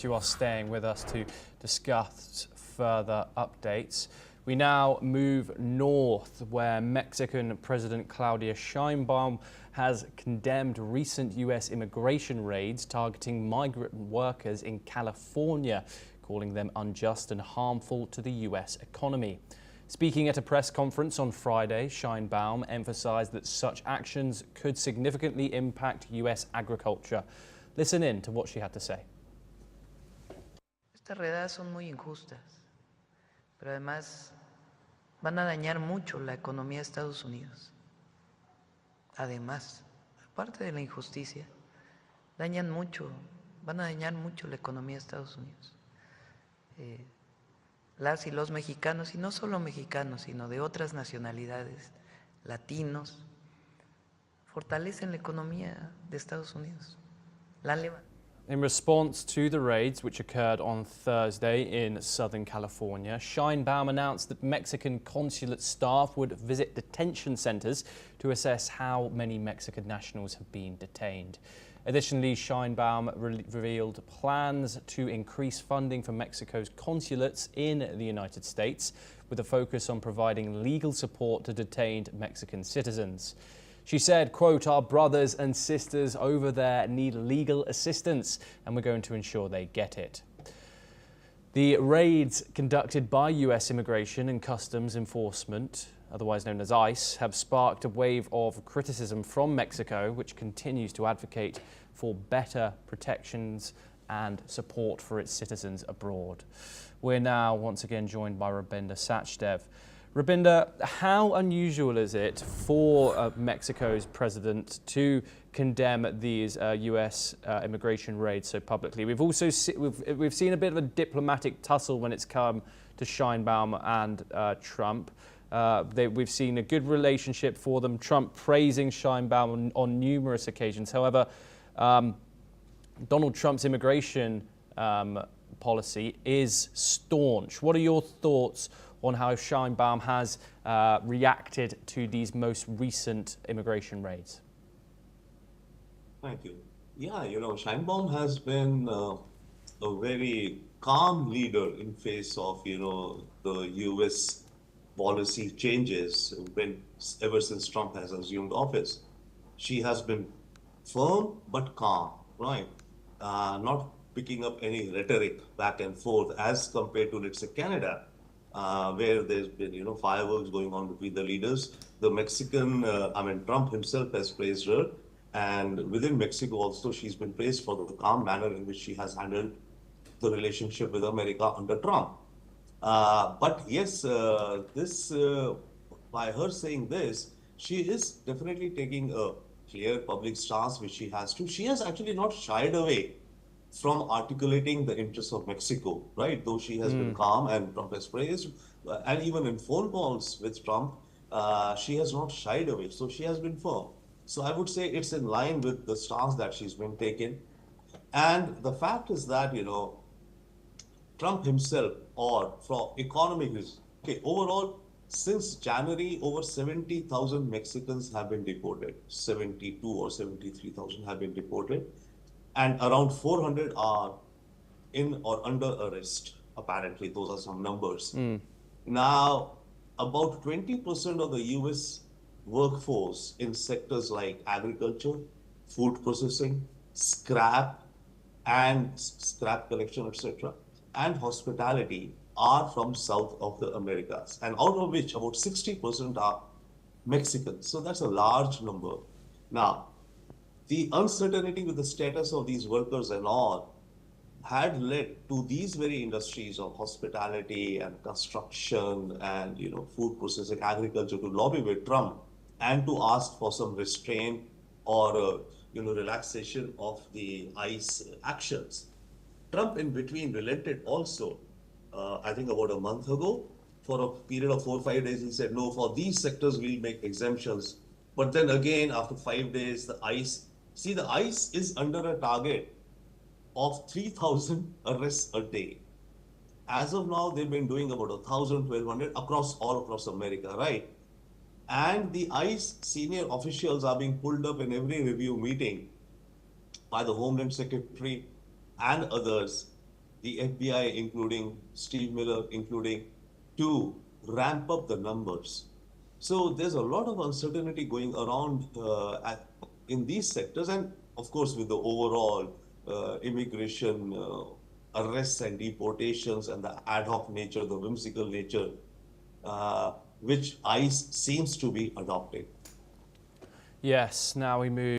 You are staying with us to discuss further updates. We now move north, where Mexican President Claudia Sheinbaum has condemned recent U.S. immigration raids targeting migrant workers in California, calling them unjust and harmful to the U.S. economy. Speaking at a press conference on Friday, Sheinbaum emphasized that such actions could significantly impact U.S. agriculture. Listen in to what she had to say. Estas redadas son muy injustas, pero además van a dañar mucho la economía de Estados Unidos. Además, aparte de la injusticia, van a dañar mucho la economía de Estados Unidos. Las y los mexicanos, y no solo mexicanos, sino de otras nacionalidades, latinos, fortalecen la economía de Estados Unidos. La han levantado. In response to the raids, which occurred on Thursday in Southern California, Sheinbaum announced that Mexican consulate staff would visit detention centers to assess how many Mexican nationals have been detained. Additionally, Sheinbaum revealed plans to increase funding for Mexico's consulates in the United States, with a focus on providing legal support to detained Mexican citizens. She said, quote, "Our brothers and sisters over there need legal assistance, and we're going to ensure they get it." The raids conducted by U.S. Immigration and Customs Enforcement, otherwise known as ICE, have sparked a wave of criticism from Mexico, which continues to advocate for better protections and support for its citizens abroad. We're now once again joined by Rabinda Sachdev. Rabinda, how unusual is it for Mexico's president to condemn these U.S. immigration raids so publicly? We've also we've seen a bit of a diplomatic tussle when it's come to Sheinbaum and Trump. We've seen a good relationship for them, Trump praising Sheinbaum on numerous occasions. However, Donald Trump's immigration policy is staunch. What are your thoughts on how Sheinbaum has reacted to these most recent immigration raids? Thank you. Yeah, Sheinbaum has been a very calm leader in face of, the U.S. policy changes ever since Trump has assumed office. She has been firm but calm, right? Not picking up any rhetoric back and forth as compared to, let's say, Canada, where there's been, fireworks going on between the leaders. The Mexican, Trump himself has praised her, and within Mexico also, she's been praised for the calm manner in which she has handled the relationship with America under Trump. But yes, by her saying this, she is definitely taking a clear public stance, which she has to. She has actually not shied away from articulating the interests of Mexico, right? Though she has been calm and Trump has praised, and even in phone calls with Trump, she has not shied away. So she has been firm. So I would say it's in line with the stance that she's been taking. And the fact is that, Trump himself, or from economic reasons, overall, since January, over 70,000 Mexicans have been deported. 72 or 73,000 have been deported. And around 400 are in or under arrest. Apparently, those are some numbers. Now, about 20% of the U.S. workforce in sectors like agriculture, food processing, scrap collection, etc., and hospitality are from south of the Americas, and out of which about 60% are Mexicans. So that's a large number. Now, the uncertainty with the status of these workers and all had led to these very industries of hospitality and construction and food processing, agriculture to lobby with Trump and to ask for some restraint or relaxation of the ICE actions. Trump in between relented also, I think about a month ago. For a period of 4 or 5 days, he said, no, for these sectors we'll make exemptions. But then again, after 5 days, the ICE is under a target of 3,000 arrests a day. As of now, they've been doing about 1,000, 1,200 all across America, right? And the ICE senior officials are being pulled up in every review meeting by the Homeland Secretary and others the FBI, including Steve Miller, including, to ramp up the numbers. So there's a lot of uncertainty going around in these sectors, and of course, with the overall immigration arrests and deportations and the ad hoc nature, the whimsical nature, which ICE seems to be adopting. Yes, now we move